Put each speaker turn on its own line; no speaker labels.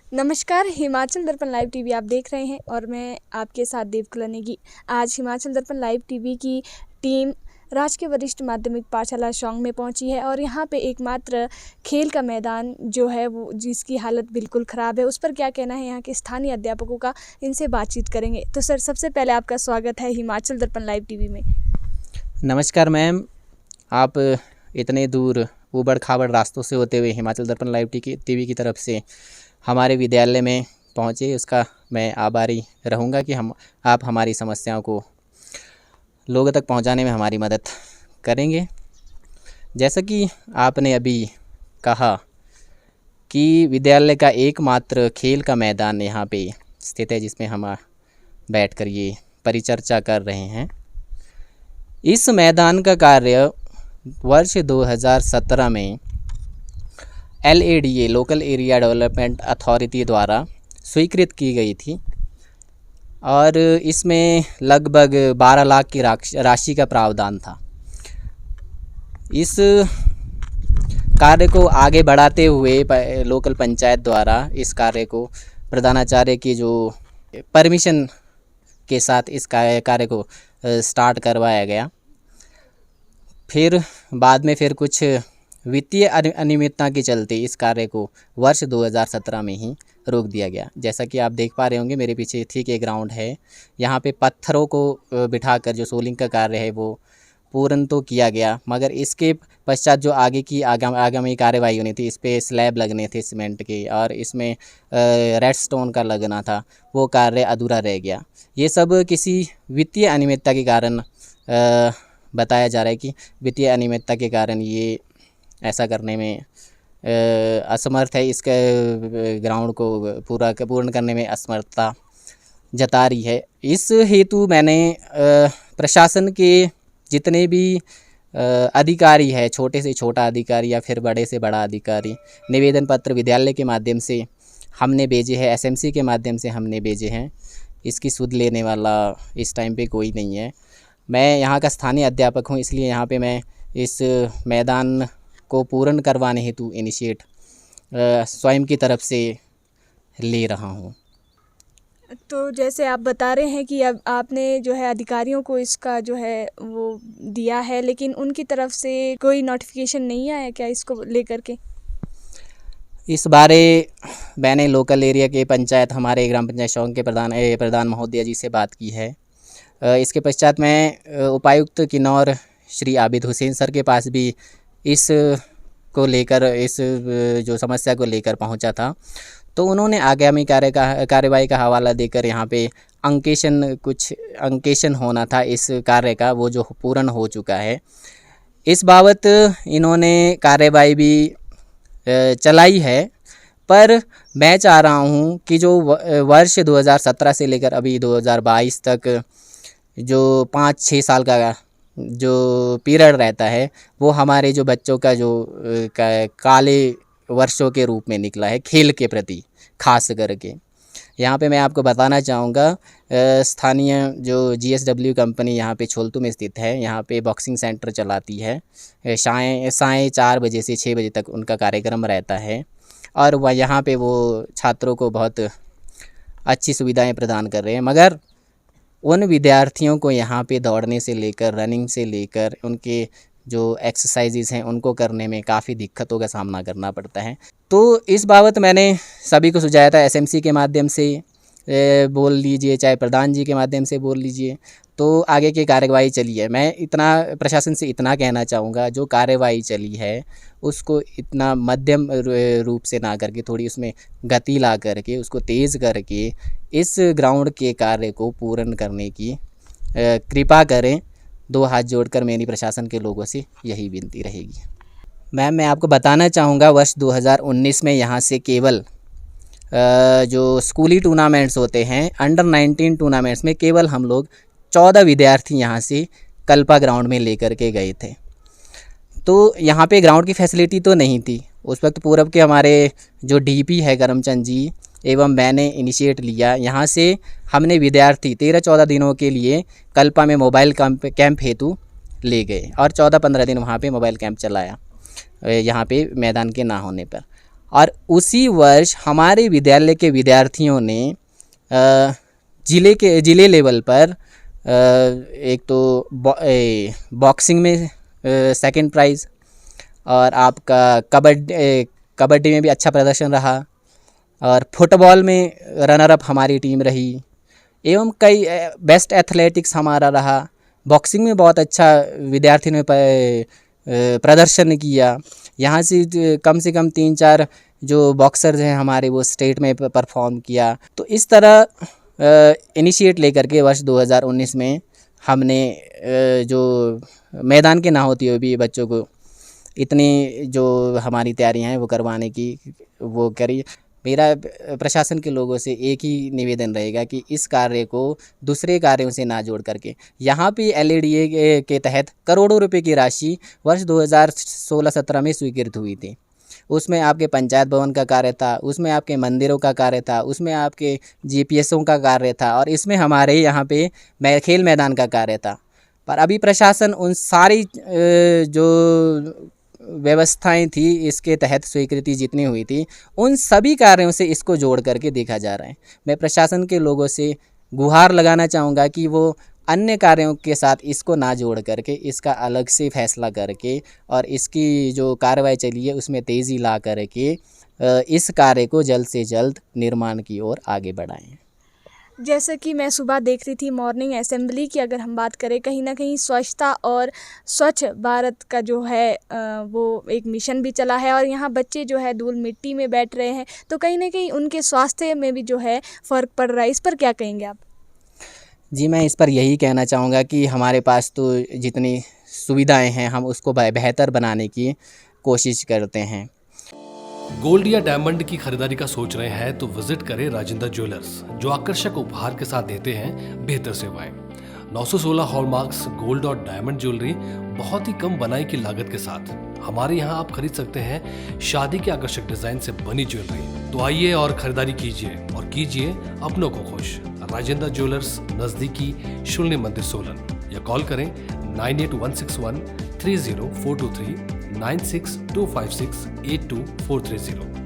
नमस्कार, हिमाचल दर्पण live TV आप देख रहे हैं और मैं आपके साथ देवकला नेगी। आज हिमाचल दर्पण लाइव टीवी की टीम राजकीय वरिष्ठ माध्यमिक पाठशाला सौंग में पहुंची है और यहाँ पे एकमात्र खेल का मैदान जो है वो जिसकी हालत बिल्कुल ख़राब है, उस पर क्या कहना है यहाँ के स्थानीय अध्यापकों का, इनसे बातचीत करेंगे। तो सर, सबसे पहले आपका स्वागत है हिमाचल दर्पण लाइव टीवी में।
नमस्कार मैम, आप इतने दूर ऊबड़ खाबड़ रास्तों से होते हुए हिमाचल दर्पण लाइव टीवी की तरफ से हमारे विद्यालय में पहुँचे, उसका मैं आभारी रहूँगा कि आप हमारी समस्याओं को लोगों तक पहुँचाने में हमारी मदद करेंगे। जैसा कि आपने अभी कहा कि विद्यालय का एकमात्र खेल का मैदान यहाँ पे स्थित है, जिसमें हम बैठकर ये परिचर्चा कर रहे हैं। इस मैदान का कार्य वर्ष 2017 में LADA local area development authority द्वारा स्वीकृत की गई थी और इसमें लगभग 12 लाख की राशि का प्रावधान था। इस कार्य को आगे बढ़ाते हुए लोकल पंचायत द्वारा इस कार्य को प्रधानाचार्य की जो परमिशन के साथ इस कार्य को स्टार्ट करवाया गया। फिर बाद में कुछ वित्तीय अनियमितता के चलते इस कार्य को वर्ष 2017 में ही रोक दिया गया। जैसा कि आप देख पा रहे होंगे, मेरे पीछे ठीक एक ग्राउंड है। यहाँ पे पत्थरों को बिठाकर जो सोलिंग का कार्य है वो पूर्ण तो किया गया, मगर इसके पश्चात जो आगे की आगामी कार्यवाही होनी थी, इस पर स्लैब लगने थे सीमेंट के और इसमें रेड स्टोन का लगना था, वो कार्य अधूरा रह गया। ये सब किसी वित्तीय अनियमितता के कारण बताया जा रहा है कि वित्तीय अनियमितता के कारण ये ऐसा करने में असमर्थ है, इसके ग्राउंड को पूर्ण करने में असमर्थता जता रही है। इस हेतु मैंने प्रशासन के जितने भी अधिकारी है, छोटे से छोटा अधिकारी या फिर बड़े से बड़ा अधिकारी, निवेदन पत्र विद्यालय के माध्यम से हमने भेजे हैं, SMC के माध्यम से हमने भेजे हैं। इसकी सुध लेने वाला इस टाइम पे कोई नहीं है। मैं यहाँ का स्थानीय अध्यापक हूँ, इसलिए यहाँ पे मैं इस मैदान को पूर्ण करवाने हेतु इनिशिएट स्वयं की तरफ से ले रहा हूँ।
तो जैसे आप बता रहे हैं कि अब आपने जो है अधिकारियों को इसका जो है वो दिया है, लेकिन उनकी तरफ से कोई नोटिफिकेशन नहीं आया क्या इसको लेकर के?
इस बारे मैंने लोकल एरिया के पंचायत, हमारे ग्राम पंचायत सौंग के प्रधान महोदया जी से बात की है। इसके पश्चात मैं उपायुक्त किन्नौर श्री आबिद हुसैन सर के पास भी इस को लेकर, इस जो समस्या को लेकर पहुंचा था, तो उन्होंने आगामी कार्यवाही का हवाला देकर यहाँ पे कुछ अंकेशन होना था इस कार्य का, वो जो पूर्ण हो चुका है। इस बाबत इन्होंने कार्यवाही भी चलाई है, पर मैं चाह रहा हूँ कि जो वर्ष 2017 से लेकर अभी 2022 तक जो 5-6 साल का जो पीरियड रहता है, वो हमारे जो बच्चों का जो काले वर्षों के रूप में निकला है खेल के प्रति खास करके। यहाँ पे मैं आपको बताना चाहूँगा, स्थानीय जो GSW कंपनी यहाँ पे छोलतू में स्थित है, यहाँ पे बॉक्सिंग सेंटर चलाती है। साढ़े 4 बजे से 6 बजे तक उनका कार्यक्रम रहता है और वह यहाँ पे वो छात्रों को बहुत अच्छी सुविधाएं प्रदान कर रहे हैं, मगर उन विद्यार्थियों को यहाँ पे दौड़ने से लेकर, रनिंग से लेकर, उनके जो एक्सरसाइजेज़ हैं उनको करने में काफ़ी दिक्कतों का सामना करना पड़ता है। तो इस बाबत मैंने सभी को सुझाया था, SMC के माध्यम से बोल लीजिए, चाहे प्रधान जी के माध्यम से बोल लीजिए, तो आगे की कार्यवाही चली है। मैं इतना प्रशासन से इतना कहना चाहूँगा, जो कार्यवाही चली है उसको इतना मध्यम रूप से ना करके थोड़ी उसमें गति ला करके, उसको तेज़ करके इस ग्राउंड के कार्य को पूर्ण करने की कृपा करें। 2 हाथ जोड़कर मेरी प्रशासन के लोगों से यही विनती रहेगी। मैम, मैं आपको बताना चाहूँगा, वर्ष 2019 में यहाँ से केवल जो स्कूली टूर्नामेंट्स होते हैं, अंडर 19 टूर्नामेंट्स में केवल हम लोग 14 विद्यार्थी यहाँ से कल्पा ग्राउंड में लेकर के गए थे। तो यहाँ पे ग्राउंड की फैसिलिटी तो नहीं थी उस वक्त। पूरब के हमारे जो DP है करमचंद जी एवं मैंने इनिशिएट लिया, यहाँ से हमने विद्यार्थी 13-14 दिनों के लिए कल्पा में मोबाइल कैंप हेतु ले गए और 14-15 दिन वहाँ पे मोबाइल कैंप चलाया, यहाँ पे मैदान के ना होने पर। और उसी वर्ष हमारे विद्यालय के विद्यार्थियों ने जिले लेवल पर एक तो बॉक्सिंग में सेकंड प्राइज़, और आपका कबड्डी में भी अच्छा प्रदर्शन रहा, और फुटबॉल में रनर अप हमारी टीम रही, एवं कई बेस्ट एथलेटिक्स हमारा रहा। बॉक्सिंग में बहुत अच्छा विद्यार्थी ने प्रदर्शन किया। यहाँ से कम 3-4 जो बॉक्सर्स हैं हमारे, वो स्टेट में परफॉर्म किया। तो इस तरह इनिशिएट लेकर के वर्ष 2019 में हमने जो मैदान के ना होते हुए भी बच्चों को इतनी जो हमारी तैयारियां हैं वो करवाने की वो करी। मेरा प्रशासन के लोगों से एक ही निवेदन रहेगा कि इस कार्य को दूसरे कार्यों से ना जोड़ करके, यहाँ पे LADA के तहत करोड़ों रुपए की राशि वर्ष 2016-17 में स्वीकृत हुई थी। उसमें आपके पंचायत भवन का कार्य था, उसमें आपके मंदिरों का कार्य था, उसमें आपके GPSों का कार्य था, और इसमें हमारे यहाँ पे खेल मैदान का कार्य था। पर अभी प्रशासन उन सारी जो व्यवस्थाएं थी इसके तहत स्वीकृति जितनी हुई थी, उन सभी कार्यों से इसको जोड़ करके देखा जा रहा है। मैं प्रशासन के लोगों से गुहार लगाना चाहूँगा कि वो अन्य कार्यों के साथ इसको ना जोड़ करके इसका अलग से फैसला करके और इसकी जो कार्रवाई चली है उसमें तेज़ी ला करके इस कार्य को जल्द से जल्द निर्माण की ओर आगे बढ़ाएं।
जैसे कि मैं सुबह देख रही थी मॉर्निंग असेंबली की, अगर हम बात करें कहीं ना कहीं स्वच्छता और स्वच्छ भारत का जो है वो एक मिशन भी चला है, और यहाँ बच्चे जो है धूल मिट्टी में बैठ रहे हैं, तो कहीं ना कहीं उनके स्वास्थ्य में भी जो है फ़र्क पड़ रहा है। इस पर क्या कहेंगे आप?
जी, मैं इस पर यही कहना चाहूँगा कि हमारे पास तो जितनी सुविधाएं हैं हम उसको बेहतर बनाने की कोशिश करते हैं।
गोल्ड या डायमंड की खरीदारी का सोच रहे हैं तो विजिट करें राजेंद्र ज्वेलर्स, जो आकर्षक उपहार के साथ देते हैं बेहतर सेवाएं। 916 हॉलमार्क्स गोल्ड और डायमंड ज्वेलरी बहुत ही कम बनाई की लागत के साथ। हमारे यहाँ आप खरीद सकते हैं शादी के आकर्षक डिजाइन से बनी ज्वेलरी। तो आइए और खरीदारी कीजिए और कीजिए अपनों को खुश। राजेंद्र ज्वेलर्स, नजदीकी शून्य मंदिर, सोलन, या कॉल करें 9816130423 9625682430।